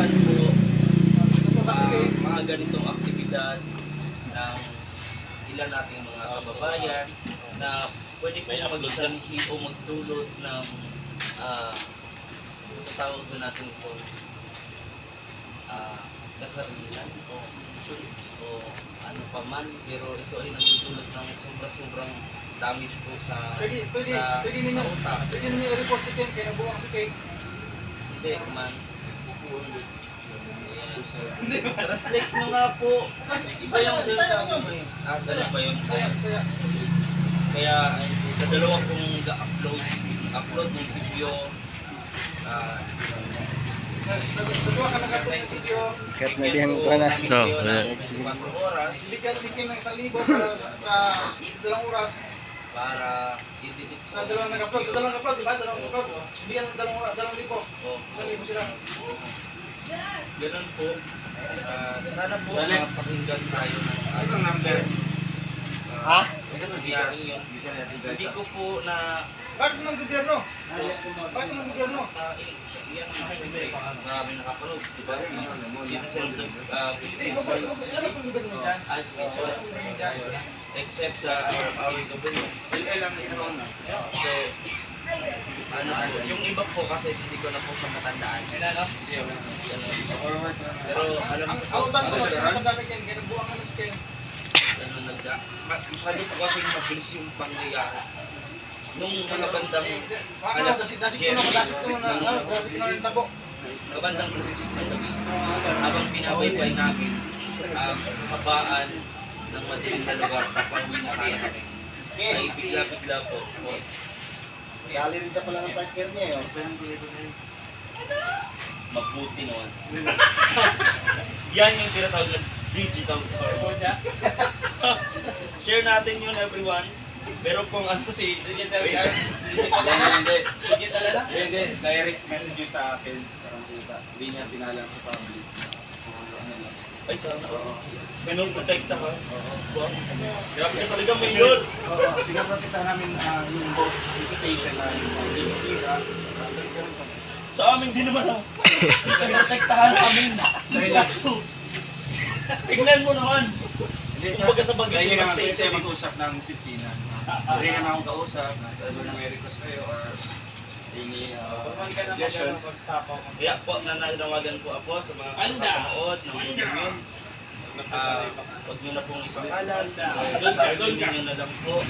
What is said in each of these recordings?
ano po, mga ganitong aktibidad ng ilan nating mga kababayan na pwede po magsanhi o magdulot ng tawag na natin ito kasarilan o ano pa man, pero ito ay nagdudulot ng sobrang damage po sa Pwede ninyo i-report si Ken, kaya nabuwang si Ken. Hindi man. Translate nyo nga po. Iba yung dala ba yun? Kaya sa dalawa kong upload ng video, Sa duwa ka nag-upload ng video, Kat na diyan ko na. 4 oras bigyan ng 1,000 para sa 2 oras. para i-edit Sa dalawang nag-upload, di ba? Dalawang upload. Bigyan ng 2,000. Oh, 1,000 sila. ganun po. Sana po mapakinggan tayo ng Anong number? Ha? yun. Hindi ko po na Bakit ng gobyerno? Bakit ng gobyerno? sa iyan ang nakikita marami nakapanood, di ba? Citizen of the Hindi, Philippines. ilabas mo ng gobyerno dyan. As except our government. So, yung iba po kasi hindi ko na po siya matandaan. Pero alam Ang ko, uban ko, matanda na Ken, kaya nabuwang si Ken. masyado po kasi mabilis yung pangyayari. Nung mga bandang Dasig ko na ng tabo. kabandang alas 10 ng gabi, habang binabaybay namin ang habaan ng madilim na lugar, papauwi na sana kami. Ay bigla-bigla po. Dali rin siya pala ng partner niya yun. Mabuti naman. Yan yung tinatawag na digital form. Share natin yun, everyone. Pero kung ano si digital Hindi, direct message nyo sa akin. Parang kita. Hindi niya pinalam sa public. ay sana. Minor protect ka. Wow. Grabe ka talaga, Mayor. Pinaprotecta namin yung reputation na yung sira. Sa amin din naman ha. Protektahan namin. Sa ilang. Tignan mo naman. Hindi, Kumbaga sa bagay, Hindi naman devastated tayo eh. mag-usap ng sitsinan. Hindi naman akong kausap. Talagang may request kayo or any suggestions. Kaya po, nananawagan po ako sa mga kapanood ng video yun. Huwag nyo na pong ipakalan. Sabihin nyo na lang po.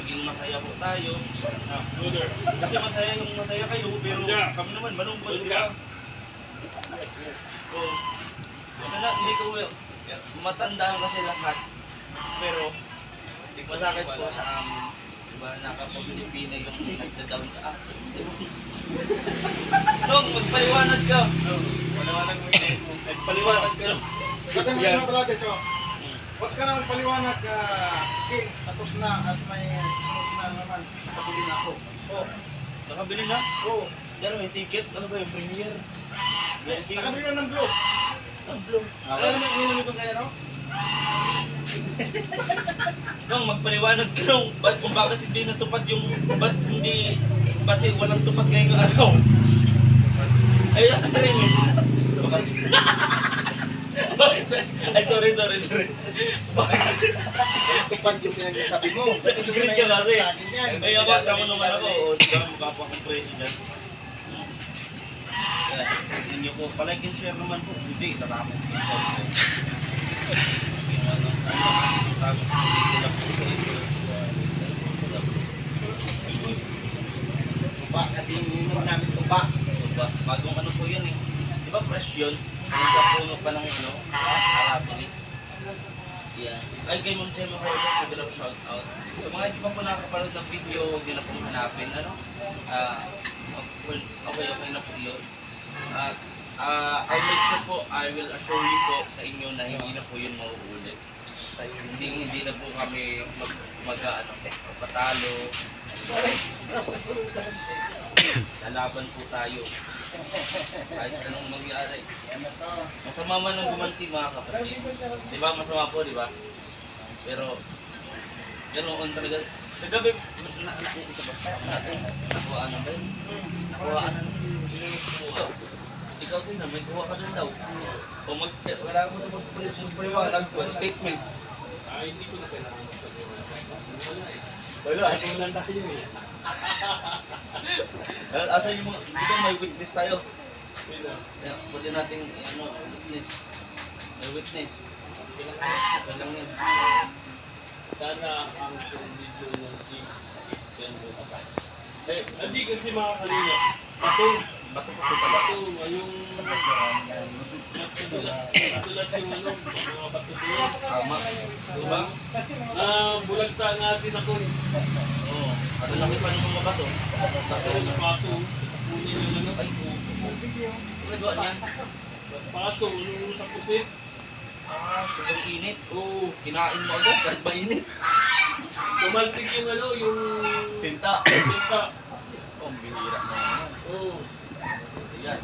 Maging masaya po tayo. Kasi masaya kayo, pero kami naman malungkot, di ba? So, hindi ko matandaan kasi lahat. Pero, masakit po sa amin. Diba, nakapag-Pilipina yung nagda-down sa akin. Nung, magpaliwanag ka. Magpaliwanag ka. Ganda mo naman pala, so. Huwag ka na magpaliwanag, Ken. Tapos na at may sunod na naman. Nakabili na ako. Oh. Nakabili na? Oo. Diyan may ticket. Ano ba yung premiere? Nakabili na ng blue. Ang blue. Alam mo, ininom ito kaya, no? Nung, magpaliwanag ka nung kung bakit hindi natupad yung ba't walang tupad ngayong araw. Ay, ano rin yun? Ay, sorry. Bakit? Tupad yung pinagsasabi mo. Nag-screen ka kasi. Sa akin yan. Ay, abasa mo naman ako. O, diba, mukha pa akong preso dyan. Kaya, tignan nyo po. Palike and share naman po. Hindi, tatapos. Tuba, kasi ininom namin tuba. Bagong ano po yun eh. Di ba fresh yun? Yung sa puno pa ng arabilis. Yan. Ay, kay Ma'am Gemma Cortez, mag-love shout out. So mga hindi pa po nakakapanood ng video, huwag nyo na pong hanapin. Ano? Okay na po yun. At I'll make sure po, I will assure you po sa inyo na hindi na po yun mauulit. Hindi na po kami patalo. Lalaban po tayo. Kahit anong mangyari. Masama man ang gumanti mga kapatid. Di ba? Masama po, di ba? Pero, ganoon talaga. Kagabi, isa ba? Nakuhaan na ba yun? Nakuhaan na. okay na, may kuha ka na daw. O wala mo ito magpaliwanag ko, statement. Hindi ko na kailangan magpaliwanag. Wala. Ito lang tayo eh. Asan yung mga, dito may witness tayo. Wala. Pwede natin, witness. May witness. Okay lang yan. Sana ang video ng Jim yan mo kapas. Hindi kasi mga kalina. Bato kasi pala. Bato, yung matulas yung mga patutulas. Sama. Diba? Bulagta natin ako. Oo. Ano lang yung paano mga bato? Sa pero na paso, kunin yung ano. Ano ba niyan? Paso, yung sa pusit. Sobrang init. Oo. Kinain mo agad kahit mainit. Tumalsik yung ano, yung Tinta. tinta. Oh, binira na yan. Oo. Ayan.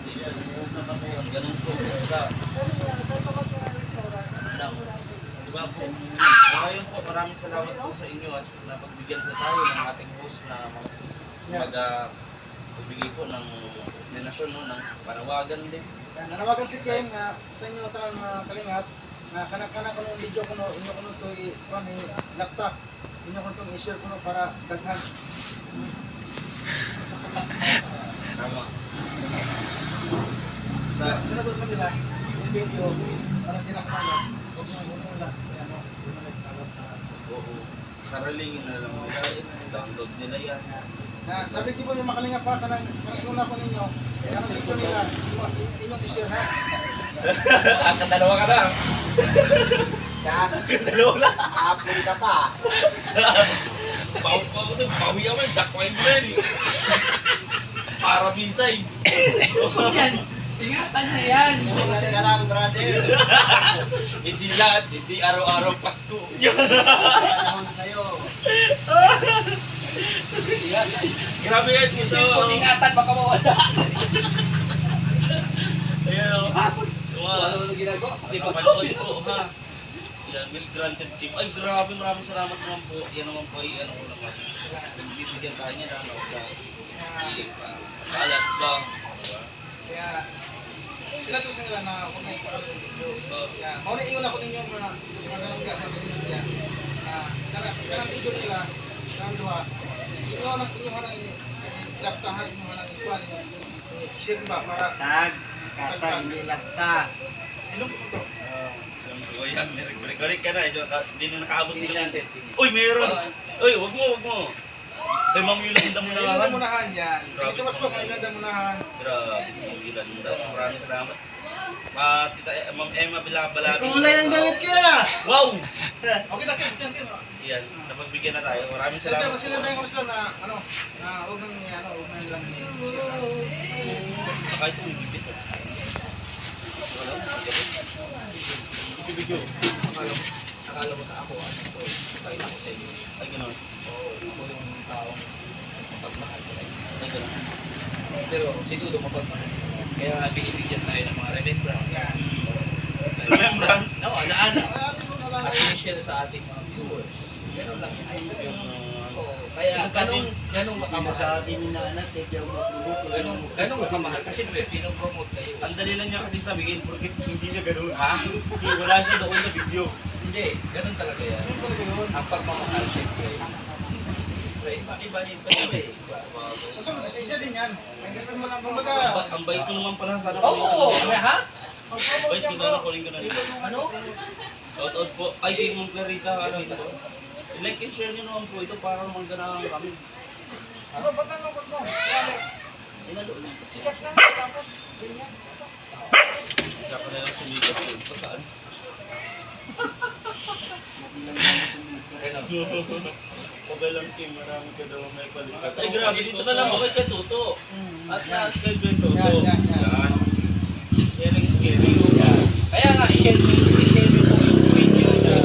Ayan. Ang ganun po. Basta. Ano lang. Diba po? Ngayon po, maraming salamat po sa inyo at napagbigyan po tayo ng ating host na magbigay po ng explanation, no, ng panawagan din. Nanawagan si Ken na sa inyo talang mga kalingap na kanak-kanak ko ng video ko no, inyo ko nung ito laptop. Inyo ko itong i-share ko no para daghan. Tama. Sinagot mo nila, yung video, parang kinakalat. Huwag mo lang. Ano, hindi mo nagkalat na. Oo. Saralingin na lang nila. Download nila yan. Nabig po yung makalingap pa, kanang una po ninyo, kanang video nila, inyong i-share ha. Ang dalawa ka na. Yan. Dalawa na. Upload ka pa. Bawi ako yung dakway mo yan eh. Para bisay. Yan. Ingatan na yan. Ulan ka lang, brother. Hindi lahat, hindi araw-araw Pasko. Panahon sa'yo. Grabe yan dito. Kung ingatan, baka mawala. Ayan o. Ano na ginagawa? Di ba? Kapanood po ha. Yan, Miss Granted Team. Ay grabe, maraming salamat naman po. Yan naman po ay ano ko naman. Bibigyan tayo niya na kalat ba? Diba? Kaya, sila to nila na huwag na ikaw yung video. Kaya, mauna iyon ako ninyo mga ganun ka, mga ganun ka. Kanang video nila, kanang duha, inyo nang ilaptahan, inyo nang ikuhan, share ba para Tag. Kata, hindi lapta. ilong ko to. O yan, record ka na. Hindi na nakaabot nila. Uy, meron! Uy, wag mo. Kay Ma'am Yulang Kanina Damunahan. damunahan yan. Kasi mas pa kanina damunahan. Grabe, si Ma'am Yulang Damunahan. Maraming salamat. Tita Ma'am Emma Balabi. Kulay ang damit ko na. Wow! Okay na, Ken. Yan, napagbigyan na tayo. Maraming Sila salamat. tayo sila na, na huwag nang, huwag nang lang share. Baka ito may bibit. Wala, Video. Akala mo sa ako, ito, kain ako sa inyo. ay gano'n. Oo, ako yung taong mapagmahal ko lang. Ay gano'n. Pero siguro mapagmahal. Kaya binibigyan tayo ng mga remembrance. Remembrance? Oo, alaala. Ay, ano na lang. At i-share sa ating mga viewers. Ganun lang yun. Yung, Oo, kaya ganun Kama makamahal. sa akin ni nanat, kaya magluluto. Ganun makamahal. Kasi pinopromote kayo. ang dali lang niya kasi sabihin, porque hindi siya gano'n. Ha? Hindi, wala siya doon sa video. Hindi, ganun talaga yan. Ano talaga yun? Ang pagmamahal, siyempre. Iba yun pa yun eh. Sa sunod, isa din yan. Kumbaga, Ang bait mo naman pala, sana Oo, ha? Bait mo sana kunin ko na rin. Ano? Out po. Ay, kay Ma'am Clarita. Like and share nyo naman po ito para naman ganahan kami. ano ba tanong mo? Alex, Inalo na. sikat lang, tapos, ganyan. Saka na lang sumigat yun. Pa saan? Okay lang, Kim. Marami ka daw may palikat. Ay, grabe. Dito na lang. Okay ka, Tuto. At na-subscribe yung Tuto. Yan. Yan. Yan ang scary. Kaya nga, i-share mo po yung video na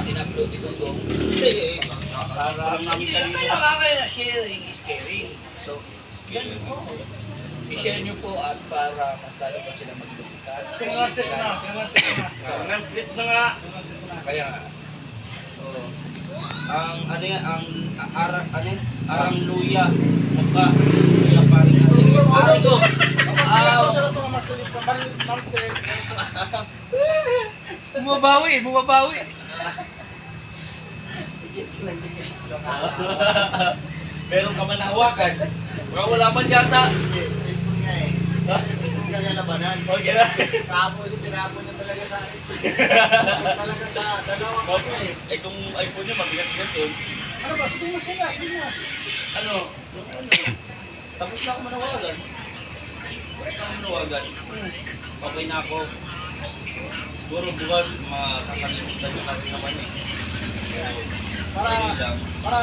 in-upload ito doon. Hindi eh. Para namin kaya na sharing is caring. So, yan i-share nyo po at para mas lalo pa sila magsisikat. Translate na. Translate na nga. Kaya nga, Oo. Ang ano yan, ang luya, mukha, luya paring ating. sulit ka, Marcel. Bumabawi. Dikit ka lang, dikit. Meron ka man nahawakan. Wala man yata. Hindi, cellphone nga eh. Cellphone ka nga labanan. Okay na. Kahapon ito, tinapon niya talaga sa akin. Talaga sa dalawang ko eh. Eh kung iPhone niya, mabigat-bigat yun. Ano ba? Sige mo sila, sige mo. Ano? Tapos na ako manawagan. Okay na ako. Siguro bukas, makakalimutan nyo kasi naman eh. Para, Ayun lang. para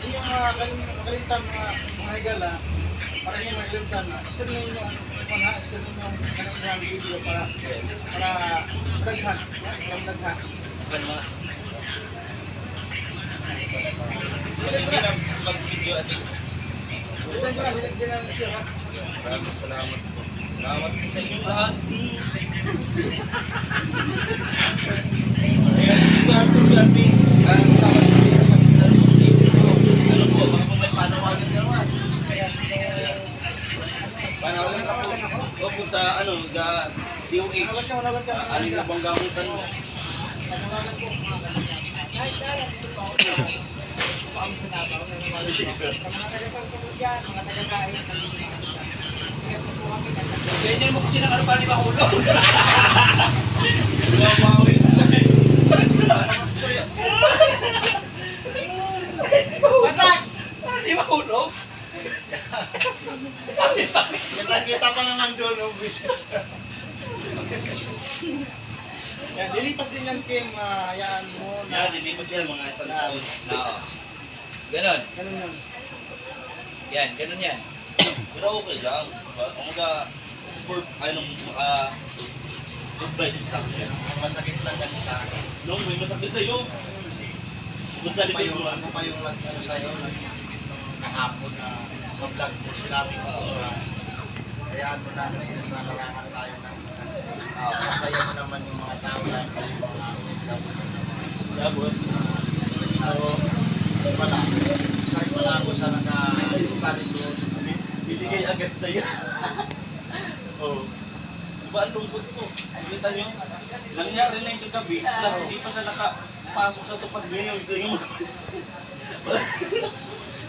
yung mga kalimtan mga higala, para yung mga kalimtan na, isir na yung kanang video para daghan. Para daghan. Ano mga? Hindi na mag-video at Listen ko na, din na siya. Ha? maraming salamat po. Salamat po sa inyong lahat. Ayan, si Arthur Shelby. Ang sama ko ano po, baka po may panawagan ka naman. Panawagan ako. O po sa ano, DOH. Aling na bang gamutan mo? Ganyan mo kasi ng ano pa, di ba ulo? Babawi. Di ba ulo? Kita pa naman doon, obvious. Yan, dilipas din yan, Kim. Hayaan mo na. Yan, hindi pa sila mga isang taon. Oo. Ganon. Ganun yun. Yan, ganon yan. Pero okay lang. Kung sport, anong good vibes lang siya. Ang masakit lang kasi sa akin. No, may masakit sa'yo. Kung sa likod mo lang. Ano pa yung ano sa'yo, kahapon na sa vlog ko, sinabi ko na hayaan mo na kasi sa larangan tayo ng masaya mo naman yung mga tao na kayo mga Tapos, wala. Sorry wala ako sa naka-study doon. binigay agad sa'yo. Oo. Diba ang lungsod ko? Kita nyo? Nangyari na yung kagabi, plus hindi pa siya nakapasok sa tupad ngayon. Ito yung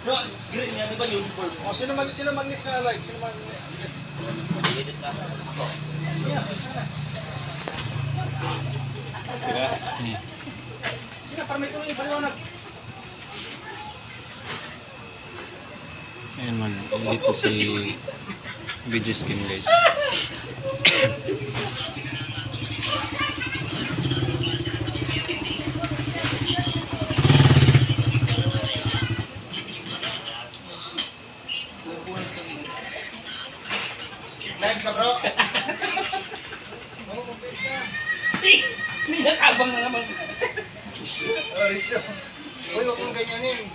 no, green yan, diba uniform? O, sino mag-next na live? Sino mag-next? Edit na ako. Sino, para may tuloy, paliwanag. Ayan, mag-edit po si VG Skin, guys. Live ka bro? Hindi nakabang na naman. Risyo. Uy, huwag mong ganyanin.